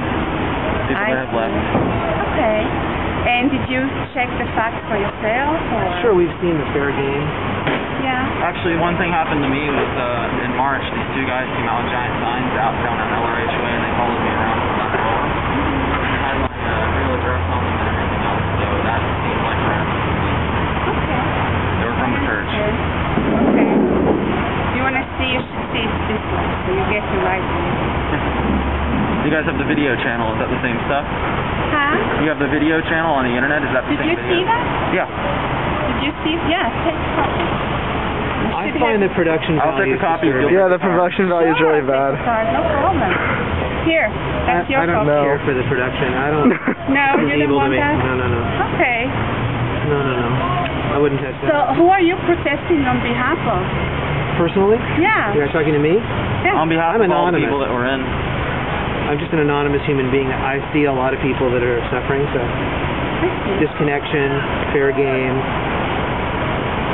People that have left. Okay. And did you check the facts for yourself? Or? Sure, we've seen the fair game. Yeah. Actually, one thing happened to me was in March, these two guys came out with giant signs out down on LOLOL and they followed me around from that road. They had my real address on them and everything else, so that seemed like harassment. Okay. They were from the church. Okay. You want to see, you should see it this way, so you get the right view. You guys have the video channel, is that the same stuff? Huh? You have the video channel on the internet, is that the same video? Did you see that? Yeah. Did you see? Yeah, take a copy. I find the production value. I'll take a copy. Yeah, the production value is really bad. No problem. Here, that's your I don't copy. care for the production. I don't. No, you don't want that? No. Okay. No. I wouldn't touch that. So, who are you protesting on behalf of? Personally? Yeah. You guys talking to me? Yeah. On behalf of all the people that were in. I'm just an anonymous human being. I see a lot of people that are suffering, so disconnection, fair game.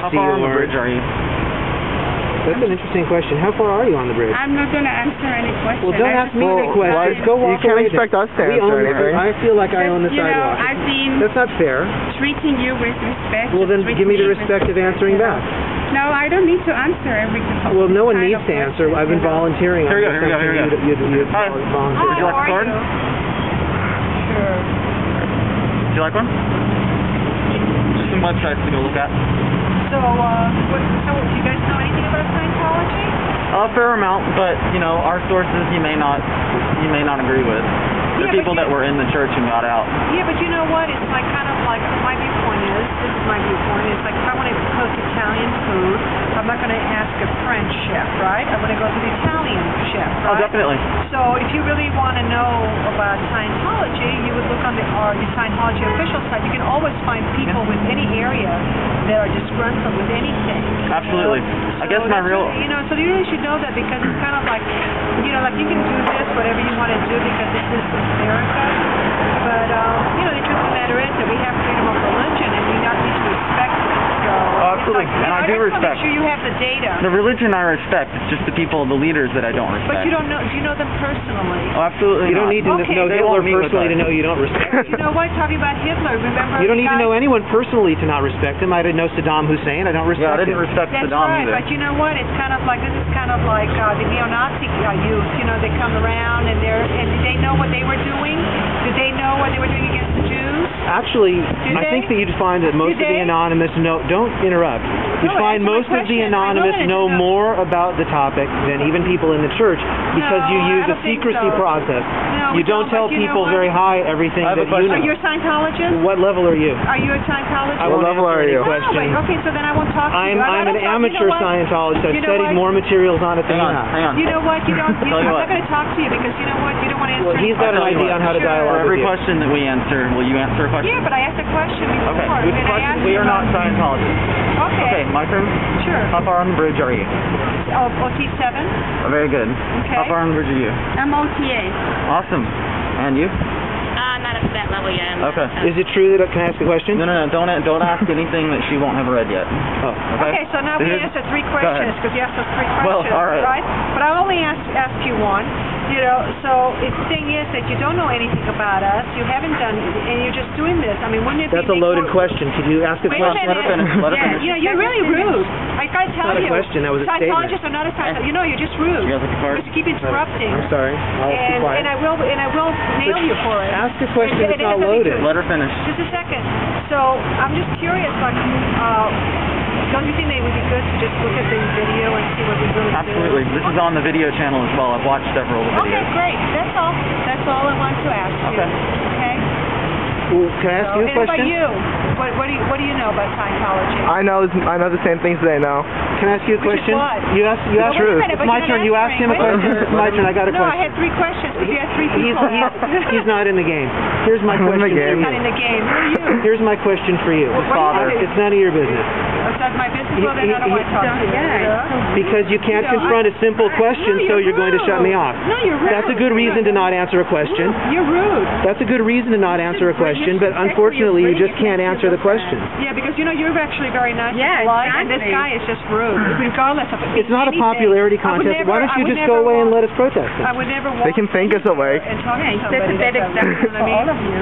How far on the bridge are you? That's an interesting question. How far are you on the bridge? I'm not going to answer any questions. Well, don't ask me any questions. Go walk away. You can't expect then. us to answer anything. I feel like I own the You know, sidewalk. I've been That's not fair. treating you with respect. Well, then give me the respect of answering back. No, I don't need to answer everything. Well, no one needs to answer. I've been volunteering. Here we go. Hi. Would you like a card? Sure. Would you like one? Just some websites to go look at. So, do you guys know anything about Scientology? A fair amount, but you know, our sources you may not agree with. The people that were in the church and got out. Yeah, but you know what? It's like kind of like my viewpoint is. This is my viewpoint. It's like if I want to cook Italian food, I'm not going to ask a French chef, right? I'm going to go to the Italian chef, right? Oh, definitely. So if you really want to know about Scientology, you would look on the Scientology official site. You can always find people with any area that are disgruntled with anything. Absolutely. I guess my real... So you really should know that because it's kind of like, like you can do this, whatever you want to do because this is America. But, the truth of the matter is that we have freedom of religion and we need to respect it. So, absolutely. And I do respect. Make sure you have the data. The religion I respect. It's just the people, the leaders that I don't respect. But you don't know. Do you know them personally? Oh, absolutely. You don't need to know Hitler personally to know you don't respect him. You know what? Talking about Hitler, remember? You don't need to know anyone personally to not respect him. I didn't know Saddam Hussein. I don't respect him. Yeah, I didn't respect That's Saddam right, either. but you know what? It's kind of like, this is kind of like the neo-Nazi youth. They come around and did they know what they were doing? Did they know what they were doing against the Jews? Actually, I think that you'd find that most of the anonymous don't interrupt. You'd find most of the anonymous know more about the topic than even people in the church because you use a secrecy process. You don't tell people very high everything that you know. Are you a Scientologist? What level are you? Are you a Scientologist? What level are you? Okay, so then I won't talk to you. I'm an amateur Scientologist. I've studied more materials on it than you have. Hang on. You know what? I'm not going to talk to you because you know what? You don't want to answer. Well, he's got an idea on how to dialogue For every with you. question that we answer, will you answer a question? Yeah, but I asked a question before. Okay, we are not Scientologists. Okay. My turn? Sure. How far on the bridge are you? OT7. Oh, very good. Okay. How far on the bridge are you? I'm OTA. Awesome. And you? Not up to that level yet. Okay. Is it true that can I ask a question? No. Don't ask anything that she won't have read yet. Oh, okay. Okay, so now we answered 3 questions because you asked us 3 questions. Well, all right. But I only ask you one. So the thing is that you don't know anything about us. You haven't done, and you're just doing this. I mean, wouldn't it be? That's a loaded question. Could you ask a question? Let her finish. You're really rude. I gotta tell you. That's not a question. That was a statement. Scientologists are not a Scientologist. You're just rude. You guys like a card? Because you keep interrupting. I'm sorry. I'll be quiet. And I will nail you for it. Ask a question that's not loaded. Let her finish. Just a second. So I'm just curious, don't you think that it would be good to just look at the video and see what we really do? Absolutely. This is on the video channel as well. I've watched several of the videos. Okay, great. That's all. That's all I wanted to ask you. Okay? Well, can I ask you a question? And about you, what do you know about Scientology? I know the same things they know. Can I ask you a question? What? You asked Truth. It's my turn. You asked him a question. It's my turn. I got a question. No, I had 3 questions. You had 3 people. He's not in the game. Here's my question for you. He's not in the game. Who are you? Here's my question for you. What father? It's none of your business. does my business, well, then I don't want to talk to you. Because you can't confront a simple question, so you're going to shut me off. No, you're rude. That's a good reason to not answer a question. You're rude. That's a good reason to not answer a question, but unfortunately you just can't answer the question. Yeah, because you're actually very nice Yeah, and polite, and exactly. this guy is just rude, regardless of it. It's not a popularity contest. Why don't you just go away and let us protest I it? would never walk They can think us away. and talk to That's a somebody. bad example for all of you.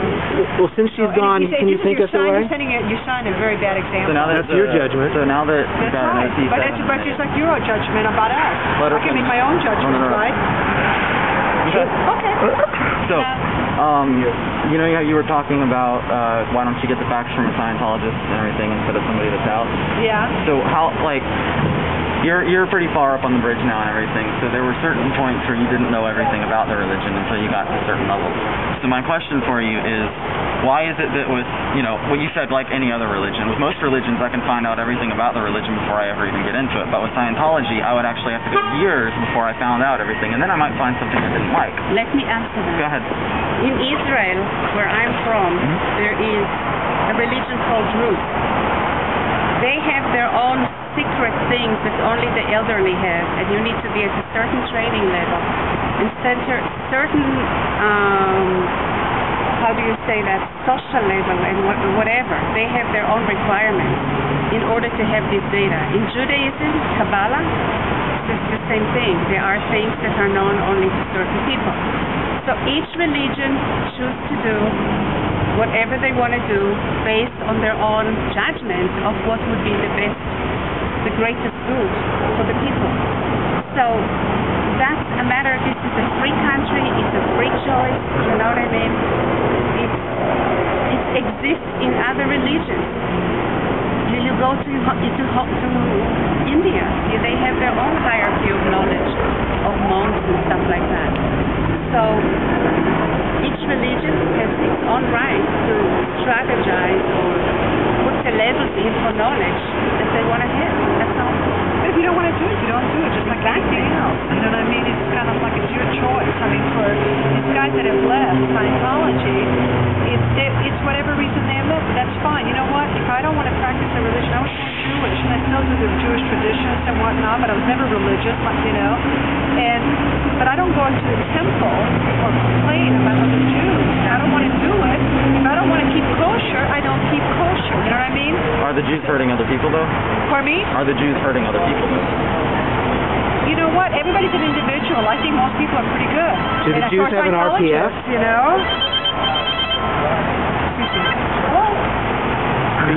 Well, since she's gone, can you think us away? You're setting a very bad example. So now That's your judgment. So now that you've That's got right. an OT7 But it's like your judgment about us. Let her I can make finish. my own judgment, No. right? Okay. So, you know how you were talking about why don't you get the facts from a Scientologist and everything instead of somebody that's out? Yeah. So how, like, you're pretty far up on the bridge now and everything, so there were certain points where you didn't know everything about the religion until you got to certain levels. So my question for you is, why is it that with, what you said, like any other religion, with most religions I can find out everything about the religion before I ever even get into it, but with Scientology I would actually have to go years before I found out everything, and then I might find something I didn't like. Let me answer that. Go ahead. In Israel, where I'm from, there is a religion called Druze. They have their own secret things that only the elderly have, and you need to be at a certain training level and certain how do you say that, social level and whatever. They have their own requirements in order to have this data. In Judaism, Kabbalah, it's the same thing. There are things that are known only to certain people. So each religion chooses to do whatever they want to do based on their own judgment of what would be the best, the greatest good for the people. So that's a matter, this is a free country, it's a free choice, you know what I mean? It exists in other religions. You go to India, they have their own hierarchy of knowledge, of monks and stuff like that. So each religion has its own right to strategize or put the levels in for knowledge that they want to have. That's all. But if you don't want to do it, you don't do it, just like anything else. You know what I mean? It's kind of like it's your choice. I mean, for these guys that have left Scientology, it's whatever reason they have left, but that's fine. You know what? If I don't want to practice a religion, I was born Jewish, and I still do the Jewish traditions and whatnot, but I was never religious, but I don't go into the temple or complain about other Jews. I don't want to do it. If I don't want to keep kosher, I don't keep kosher. You know what I mean? Are the Jews hurting other people, though? For me? Are the Jews hurting other people, though? You know what? Everybody's an individual. I think most people are pretty good. Do the Jews have an RPF? You know?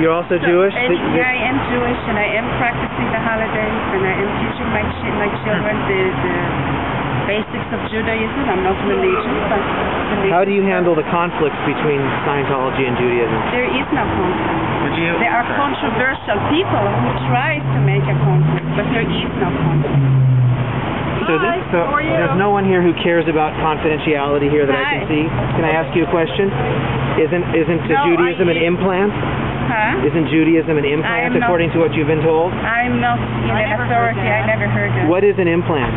You're also Jewish? I am Jewish, and I am practicing the holidays, and I am teaching my children the basics of Judaism. I'm not religious, but How do you handle the conflicts between Scientology and Judaism? there is no conflict. Would you? There are controversial people who try to make a conflict, but there is no conflict. So there's no one here who cares about confidentiality here that I can see. Can I ask you a question? Isn't Judaism an implant? Huh? Isn't Judaism an implant, according to what you've been told? I'm not in an authority. I never heard that. What is an implant?